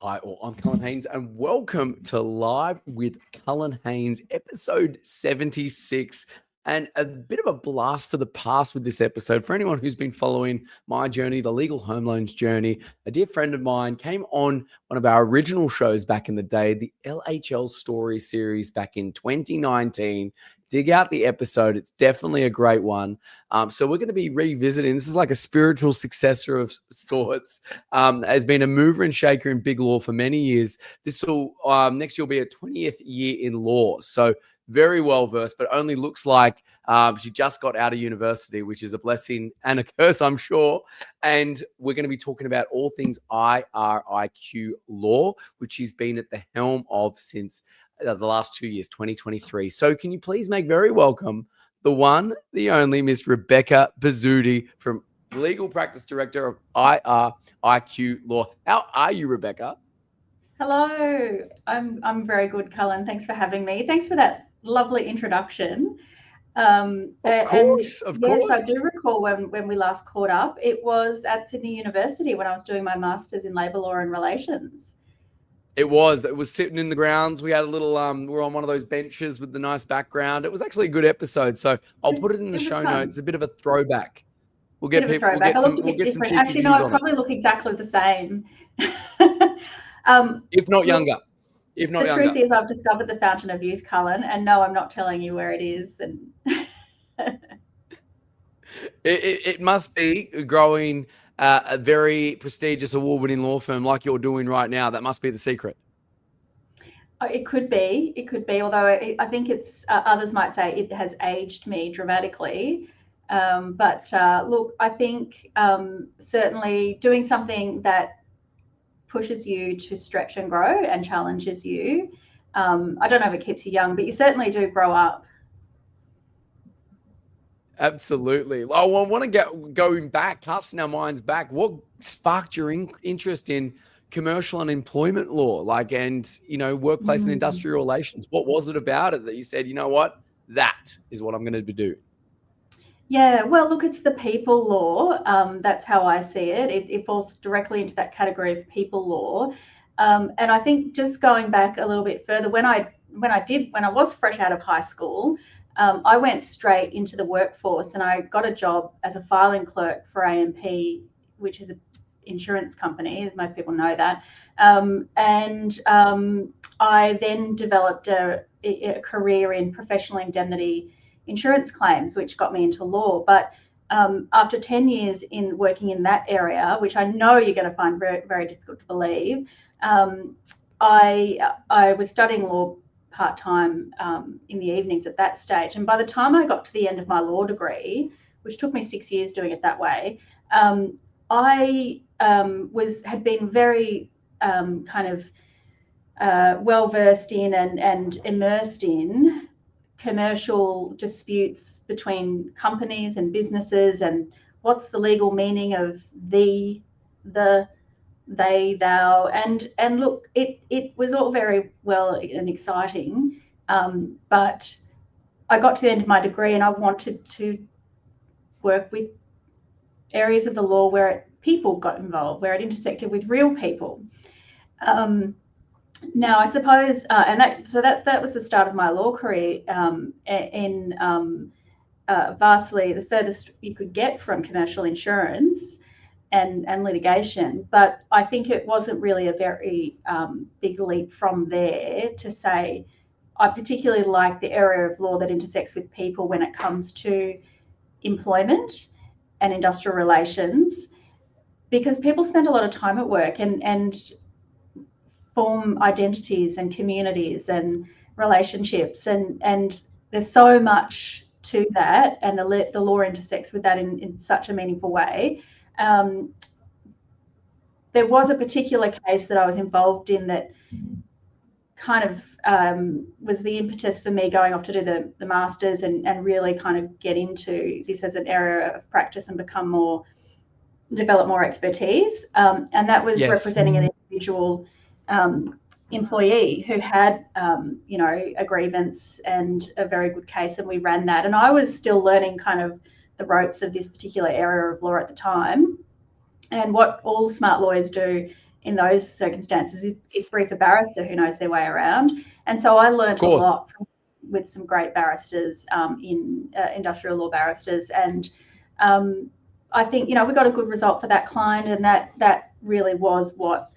Hi, all. I'm Cullen Haynes, and welcome to Live with Cullen Haynes, episode 76. And a bit of a blast for the past with this episode. For anyone who's been following my journey, the legal home loans journey, a dear friend of mine came on one of our original shows back in the day, the LHL Story series back in 2019. Dig out the episode. It's definitely a great one. So we're going to be revisiting. This is like a spiritual successor of sorts. Has been a mover and shaker in big law for many years. This will next year will be a 20th year in law. So very well versed, but only looks like she just got out of university, which is a blessing and a curse, I'm sure. And we're going to be talking about all things IRiQ law, which she's been at the helm of since the last 2 years, 2023. So can you please make very welcome the one, the only Miss Rebcca Pezzutti, from Legal Practice Director of IRiQ Law. How are you, Rebcca? Hello, I'm very good, Cullen. Thanks for having me. Thanks for that lovely introduction. Of course. Yes, I do recall when we last caught up. It was at Sydney University when I was doing my Masters in Labour Law and Relations. It was sitting in the grounds. We had a little, we're on one of those benches with the nice background. It was actually a good episode. So I'll put it in the show notes. A bit of a throwback. We'll get people, we'll get some, we'll get some cheeky Actually, no, I probably look exactly the same. If not younger. The truth is, I've discovered the fountain of youth, Cullen, and no, I'm not telling you where it is. And it must be growing a very prestigious award-winning law firm like you're doing right now. That must be the secret. It could be. Although I think it's others might say it has aged me dramatically. But look, I think certainly doing something that pushes you to stretch and grow and challenges you. I don't know if it keeps you young, but you certainly do grow up. Absolutely. Oh, I want to get going back, casting our minds back. What sparked your interest in commercial and employment law, workplace and industrial relations? What was it about it that you said, you know what, that is what I'm going to be doing? Yeah, well, look, it's the people law. That's how I see it. It falls directly into that category of people law. And I think just going back a little bit further, when I was fresh out of high school, I went straight into the workforce and I got a job as a filing clerk for AMP, which is an insurance company. Most people know that. I then developed a career in professional indemnity insurance claims, which got me into law. But after 10 years in working in that area, which I know you're going to find very, very difficult to believe, I was studying law part-time in the evenings at that stage. And by the time I got to the end of my law degree, which took me 6 years doing it that way, I had been very well-versed in and immersed in commercial disputes between companies and businesses, and what's the legal meaning of the, they, thou, and look, it was all very well and exciting, but I got to the end of my degree and I wanted to work with areas of the law where people got involved, where it intersected with real people. Now, I suppose, that was the start of my law career vastly the furthest you could get from commercial insurance and litigation. But I think it wasn't really a very big leap from there to say I particularly like the area of law that intersects with people when it comes to employment and industrial relations, because people spend a lot of time at work and form identities and communities and relationships, and there's so much to that, and the law intersects with that in such a meaningful way. There was a particular case that I was involved in that kind of was the impetus for me going off to do the Masters and really kind of get into this as an area of practice and develop more expertise. And that was representing an individual employee who had, a grievance and a very good case, and we ran that. And I was still learning kind of the ropes of this particular area of law at the time. And what all smart lawyers do in those circumstances is brief a barrister who knows their way around. And so I learned a lot with some great barristers in industrial law barristers. And I think, we got a good result for that client, and that really was what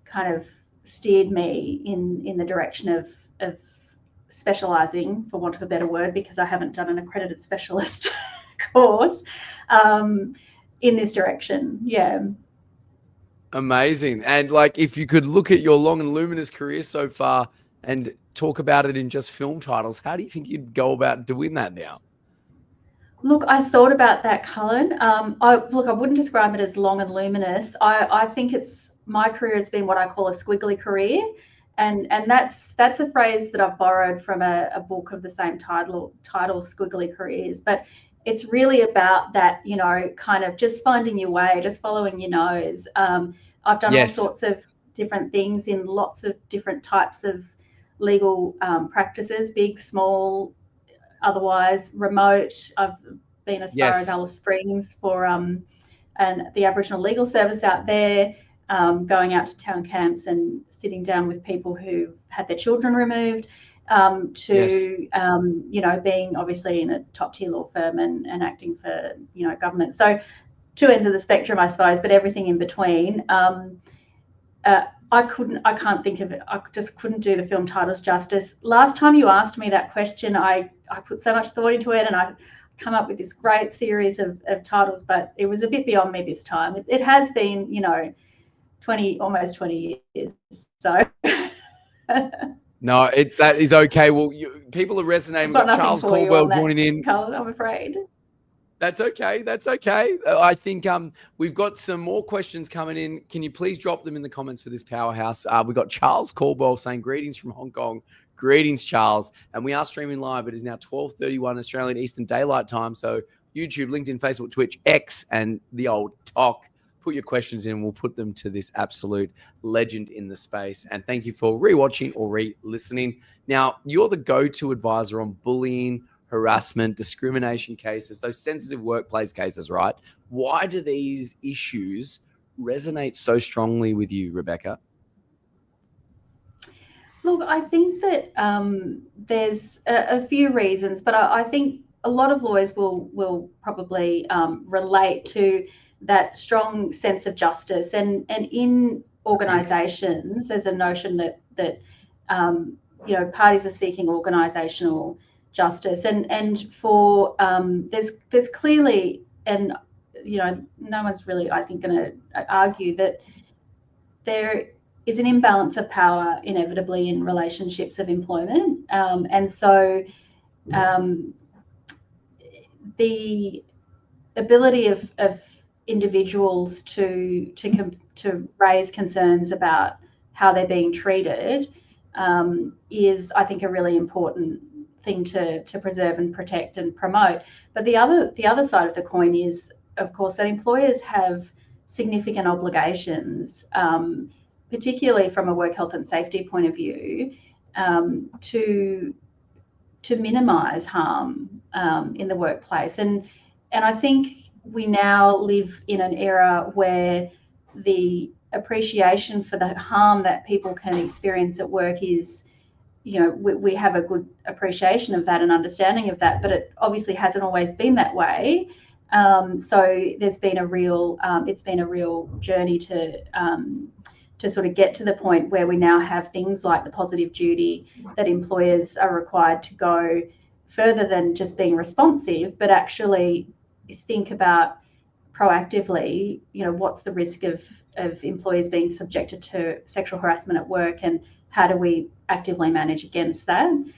kind of steered me in the direction of specialising, for want of a better word, because I haven't done an accredited specialist course in this direction. Yeah. Amazing. And like, if you could look at your long and luminous career so far and talk about it in just film titles, how do you think you'd go about doing that now? Look, I thought about that, Cullen. I wouldn't describe it as long and luminous. I think my career has been what I call a squiggly career. And that's a phrase that I've borrowed from a book of the same title, Squiggly Careers. But it's really about that, kind of just finding your way, just following your nose. I've done all sorts of different things in lots of different types of legal practices, big, small, otherwise remote. I've been as far as Alice Springs for and the Aboriginal Legal Service out there, going out to town camps and sitting down with people who had their children removed, to being obviously in a top tier law firm and acting for government. So two ends of the spectrum, I suppose, but everything in between. I can't think of it. I just couldn't do the film titles justice. Last time you asked me that question, I put so much thought into it, and I come up with this great series of titles, but it was a bit beyond me this time. It has been, almost 20 years. So no, that is okay. Well, people are resonating. We've got Charles Caldwell joining in. Colin, I'm afraid. That's okay. That's okay. I think we've got some more questions coming in. Can you please drop them in the comments for this powerhouse? We've got Charles Caldwell saying greetings from Hong Kong. Greetings, Charles. And we are streaming live. It is now 12:31 Australian Eastern Daylight Time. So YouTube, LinkedIn, Facebook, Twitch, X, and the old TikTok. Put your questions in. We'll put them to this absolute legend in the space. And thank you for rewatching or re-listening. Now, you're the go-to advisor on bullying, harassment, discrimination cases, those sensitive workplace cases, right? Why do these issues resonate so strongly with you, Rebcca? Look, I think that there's a few reasons, but I think a lot of lawyers will probably relate to that strong sense of justice, and in organisations there's a notion that parties are seeking organisational justice, and for there's clearly, and no one's really, I think, going to argue that there is an imbalance of power inevitably in relationships of employment, and so the ability of individuals to raise concerns about how they're being treated is, I think, a really important thing to preserve and protect and promote. But the other side of the coin is, of course, that employers have significant obligations, particularly from a work health and safety point of view, to minimise harm in the workplace. And I think we now live in an era where the appreciation for the harm that people can experience at work is, we have a good appreciation of that and understanding of that, but it obviously hasn't always been that way. So there's been it's been a real journey to sort of get to the point where we now have things like the positive duty, that employers are required to go further than just being responsive, but actually think about proactively, what's the risk of employees being subjected to sexual harassment at work, and how do we actively manage against that? Look,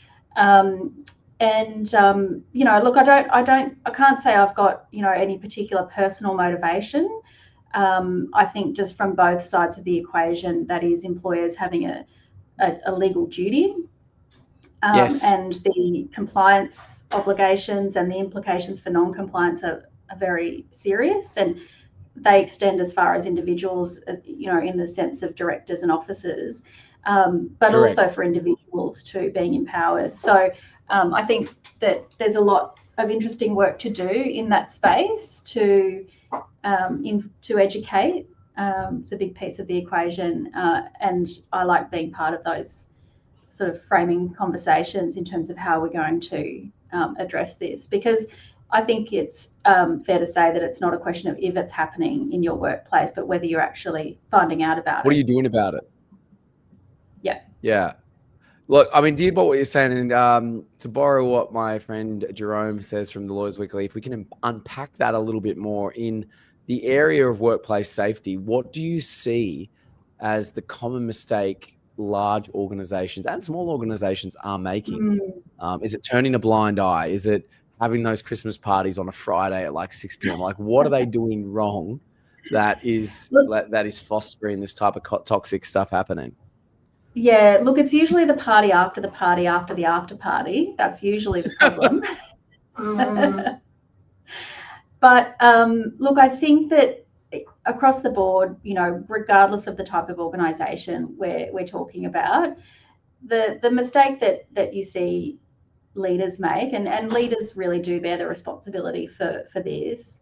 I can't say I've got, any particular personal motivation. I think just from both sides of the equation, that is employers having a legal duty, and the compliance obligations and the implications for non-compliance are very serious, and they extend as far as individuals, in the sense of directors and officers, but Correct. Also for individuals too, being empowered. So I think that there's a lot of interesting work to do in that space to educate It's a big piece of the equation, and I like being part of those sort of framing conversations in terms of how we're going to address this, because I think it's fair to say that it's not a question of if it's happening in your workplace, but whether you're actually finding out about it. What are you doing about it? Yeah. Yeah. Look, I mean, dear, what you're saying, and to borrow what my friend Jerome says from the Lawyers Weekly, if we can unpack that a little bit more in the area of workplace safety, what do you see as the common mistake large organizations and small organizations are making? Is it turning a blind eye? Is it having those Christmas parties on a Friday at like 6 p.m.? Like, what are they doing wrong that is fostering this type of toxic stuff happening? Yeah, look, it's usually the party after the party after the after party. That's usually the problem. But look, I think that across the board, regardless of the type of organisation we're talking about, the mistake that you see leaders make, and leaders really do bear the responsibility for this,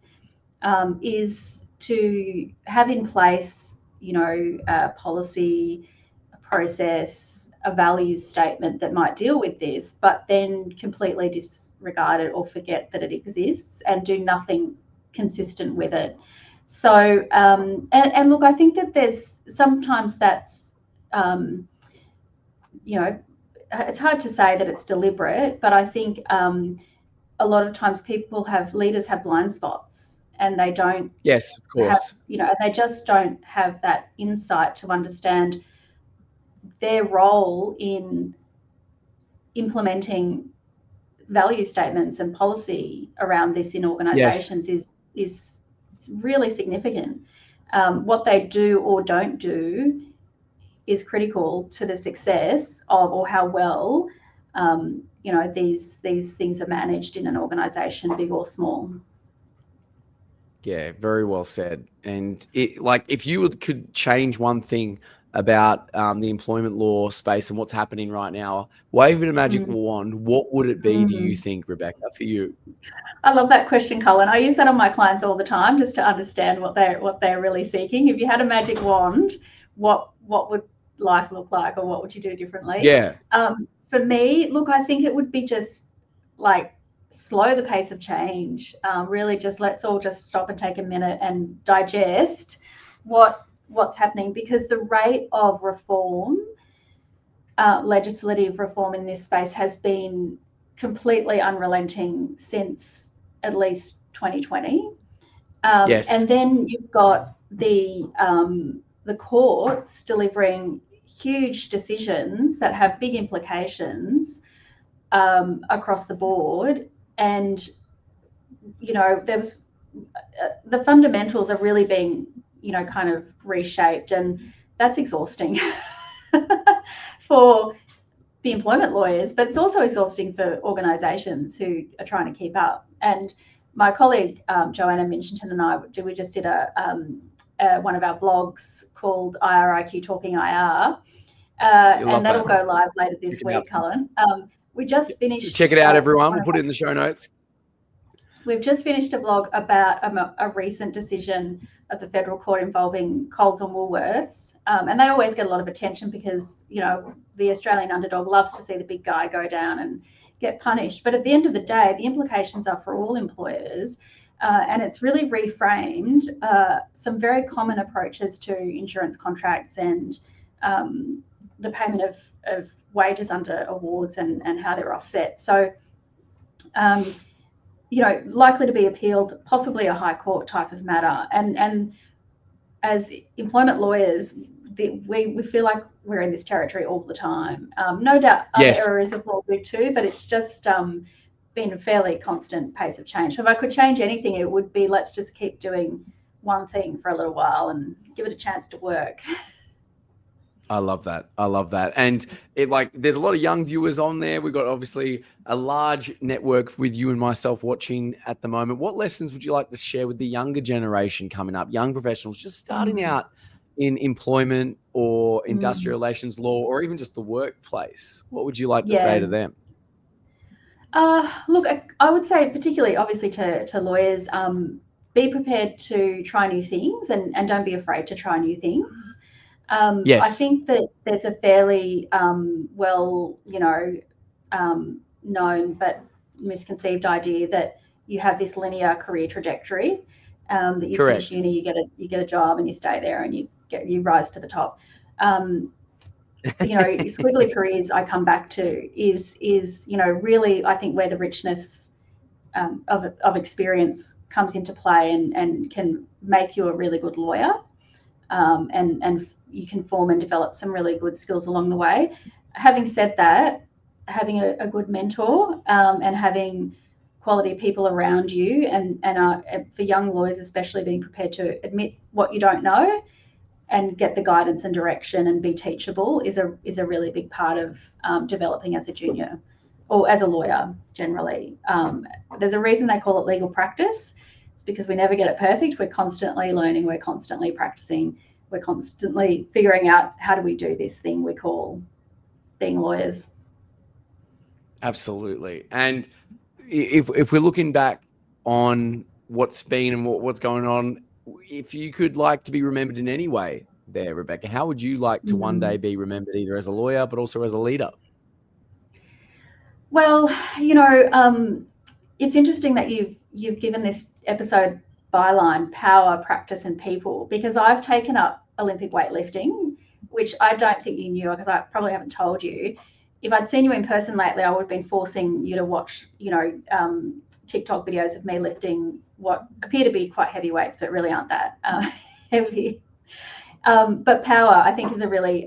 is to have in place, a policy, a process, a values statement that might deal with this, but then completely disregard it or forget that it exists and do nothing consistent with it. So, and look, I think that there's sometimes that's, it's hard to say that it's deliberate, but I think a lot of times leaders have blind spots, and they don't. Yes, of course. They just don't have that insight to understand their role in implementing value statements and policy around this in organisations. Yes. is really significant. What they do or don't do is critical to the success of, or how well, these things are managed in an organisation, big or small. Yeah, very well said. And if you could change one thing about the employment law space and what's happening right now, waving a magic wand, what would it be, do you think, Rebecca, for you? I love that question, Cullen. I use that on my clients all the time, just to understand what they're really seeking. If you had a magic wand, what would life look like, or what would you do differently? Yeah. For me, look, I think it would be just like slow the pace of change. Really, just let's all just stop and take a minute and digest what's happening, because the rate of reform, legislative reform in this space, has been completely unrelenting since at least 2020. Yes. And then you've got the courts delivering huge decisions that have big implications across the board. And, there was the fundamentals are really being, kind of reshaped, and that's exhausting for the employment lawyers, but it's also exhausting for organisations who are trying to keep up. And my colleague Joanna Minchinton and I, we just did one of our vlogs called IRiQ Talking IR, and that'll go live later this week, Cullen. We just finished. Check it out, everyone. We'll put it in the show notes. We've just finished a vlog about a recent decision of the federal court involving Coles and Woolworths, and they always get a lot of attention because the Australian underdog loves to see the big guy go down and get punished. But at the end of the day, the implications are for all employers, and it's really reframed some very common approaches to insurance contracts and the payment of wages under awards and how they're offset. So, likely to be appealed, possibly a high court type of matter. And as employment lawyers, we feel like we're in this territory all the time. No doubt other areas of law do too, but it's just been a fairly constant pace of change. So if I could change anything, it would be, let's just keep doing one thing for a little while and give it a chance to work. I love that. And there's a lot of young viewers on there. We've got obviously a large network with you and myself watching at the moment. What lessons would you like to share with the younger generation coming up, young professionals just starting out in employment or industrial relations law, or even just the workplace? What would you like to say to them? Look, I would say particularly, obviously, to lawyers, be prepared to try new things, and don't be afraid to try new things. I Yes, think that there's a fairly known but misconceived idea that you have this linear career trajectory, that you finish correct. uni, you get a job, and you stay there, and you rise to the top. Squiggly careers, I come back to, is really, I think, where the richness of experience comes into play, and can make you a really good lawyer, and you can form and develop some really good skills along the way. Having said that, having a good mentor, and having quality people around you, and for young lawyers especially, being prepared to admit what you don't know and get the guidance and direction and be teachable is a really big part of developing as a junior or as a lawyer generally. There's a reason they call it legal practice. It's because we never get it perfect. We're constantly learning, we're constantly practicing, we're constantly figuring out how do we do this thing we call being lawyers. Absolutely. And if we're looking back on what's been and what's going on, if you could like to be remembered in any way there, Rebcca, how would you like to one day be remembered, either as a lawyer but also as a leader? Well, it's interesting that you've given this episode byline power, practice, and people, because I've taken up Olympic weightlifting, which I don't think you knew, because I probably haven't told you. If I'd seen you in person lately, I would have been forcing you to watch, TikTok videos of me lifting what appear to be quite heavy weights, but really aren't that heavy. But power, I think, is a really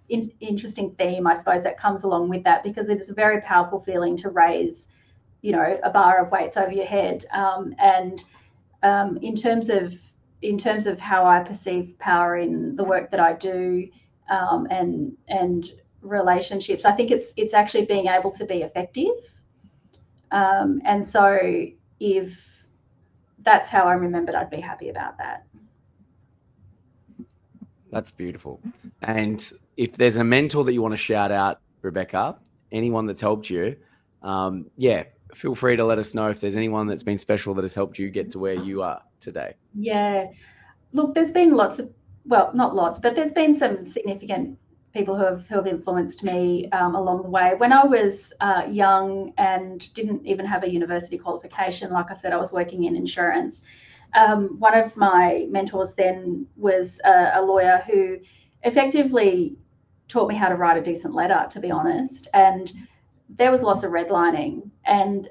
interesting theme, I suppose, that comes along with that, because it is a very powerful feeling to raise, a bar of weights over your head. And in terms of how I perceive power in the work that I do, and relationships, I think it's actually being able to be effective. And so if that's how I'm remembered, I'd be happy about that. That's beautiful. And if there's a mentor that you want to shout out, Rebcca, anyone that's helped you, feel free to let us know if there's anyone that's been special that has helped you get to where you are today. Yeah. Look, there's been not lots, but there's been some significant people who have influenced me along the way. When I was young and didn't even have a university qualification, like I said, I was working in insurance. One of my mentors then was a lawyer who effectively taught me how to write a decent letter, to be honest. And there was lots of redlining. And,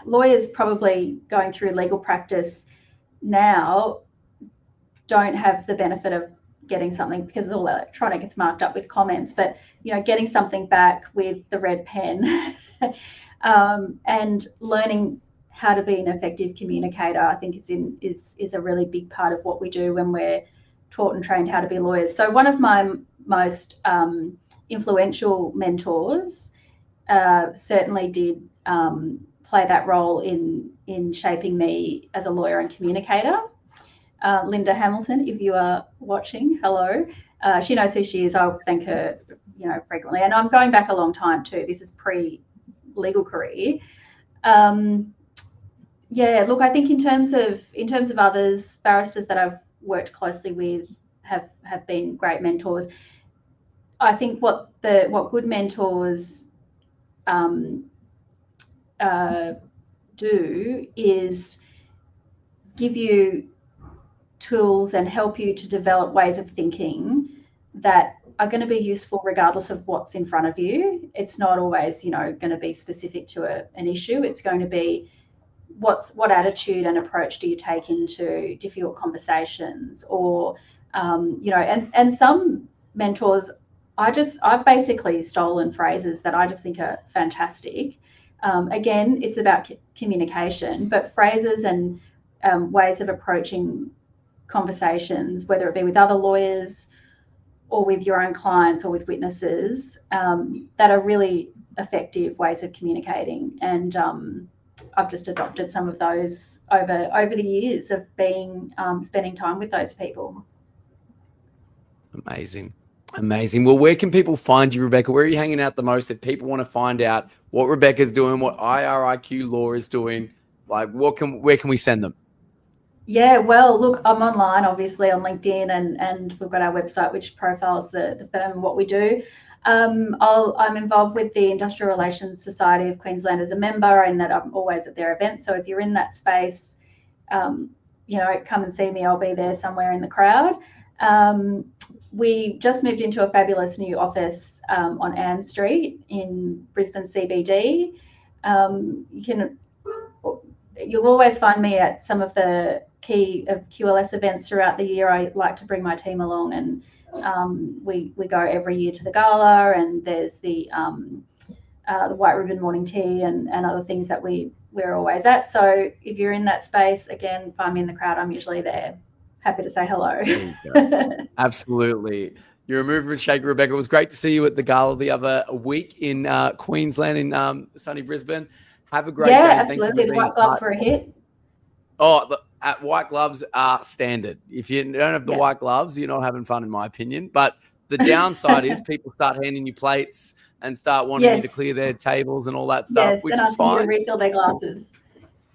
lawyers probably going through legal practice now don't have the benefit of getting something, because it's all electronic, it's marked up with comments, but getting something back with the red pen and learning how to be an effective communicator, I think is a really big part of what we do when we're taught and trained how to be lawyers. So one of my most influential mentors certainly did play that role in shaping me as a lawyer and communicator. Linda Hamilton, if you are watching, hello. She knows who she is. I'll thank her, frequently. And I'm going back a long time too. This is pre-legal career. Look, I think in terms of others, barristers that I've worked closely with have been great mentors. I think what good mentors do is give you tools and help you to develop ways of thinking that are going to be useful regardless of what's in front of you. It's not always, going to be specific to an issue. It's going to be what attitude and approach do you take into difficult conversations, or and some mentors, I've basically stolen phrases that I just think are fantastic. Again, it's about communication, but phrases and ways of approaching conversations, whether it be with other lawyers or with your own clients or with witnesses, that are really effective ways of communicating. And I've just adopted some of those over the years of spending time with those people. Amazing. Well, where can people find you, Rebcca? Where are you hanging out the most? If people want to find out what Rebecca's doing, what IRiQ Law is doing, Like, where can we send them? Yeah, well, look, I'm online, obviously, on LinkedIn, and we've got our website, which profiles the firm and what we do. I'm involved with the Industrial Relations Society of Queensland as a member, and that I'm always at their events. So if you're in that space, come and see me. I'll be there somewhere in the crowd. We just moved into a fabulous new office on Ann Street in Brisbane CBD. You'll always find me at some of the key QLS events throughout the year. I like to bring my team along, and we go every year to the gala, and there's the White Ribbon morning tea and other things that we're always at. So if you're in that space, again, find me in the crowd. I'm usually there. Happy to say hello. Absolutely. You're a mover and shaker, Rebcca. It was great to see you at the gala the other week in Queensland, in sunny Brisbane. Have a great day. Yeah, absolutely. The white gloves were a hit. Oh, white gloves are standard. If you don't have the white gloves, you're not having fun, in my opinion. But the downside is people start handing you plates and start wanting you to clear their tables and all that stuff, which is fine. To refill their glasses.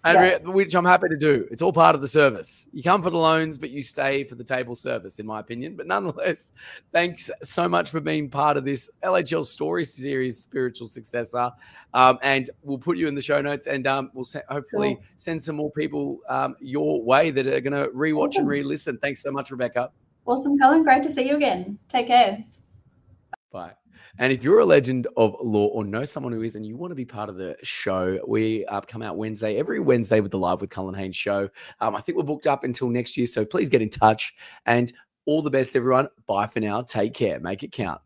And which I'm happy to do. It's all part of the service. You come for the loans, but you stay for the table service, in my opinion. But nonetheless, thanks so much for being part of this LHL Story Series spiritual successor. And we'll put you in the show notes, and we'll hopefully send some more people your way that are going to rewatch and re-listen. Thanks so much, Rebcca. Awesome, Cullen. Great to see you again. Take care. Bye. And if you're a legend of law or know someone who is and you want to be part of the show, we come out every Wednesday with the Live with Cullen Haynes show. I think we're booked up until next year, so please get in touch. And all the best, everyone. Bye for now. Take care. Make it count.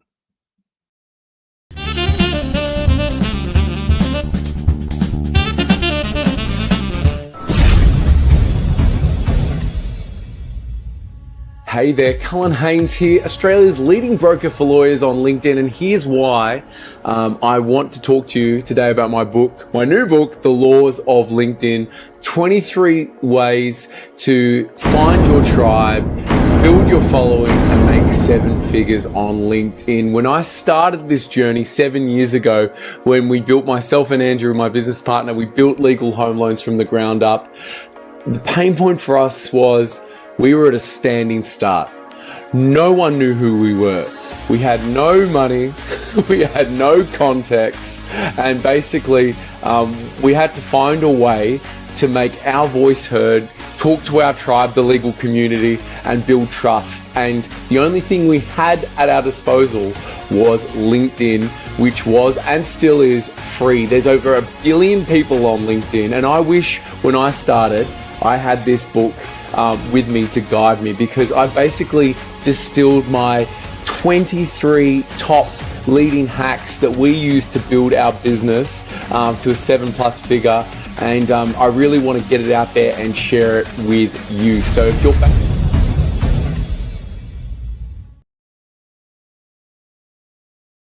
Hey there, Cullen Haynes here, Australia's leading broker for lawyers on LinkedIn, and here's why I want to talk to you today about my new book, The Laws of LinkedIn, 23 ways to find your tribe, build your following, and make 7 figures on LinkedIn. When I started this journey 7 years ago, when we built, myself and Andrew, my business partner, we built legal home loans from the ground up, the pain point for us was we were at a standing start. No one knew who we were. We had no money, we had no contacts, and basically we had to find a way to make our voice heard, talk to our tribe, the legal community, and build trust. And the only thing we had at our disposal was LinkedIn, which was and still is free. There's over 1 billion people on LinkedIn, and I wish when I started, I had this book with me to guide me, because I basically distilled my 23 top leading hacks that we use to build our business to a 7+ figure, and I really want to get it out there and share it with you. So if you're back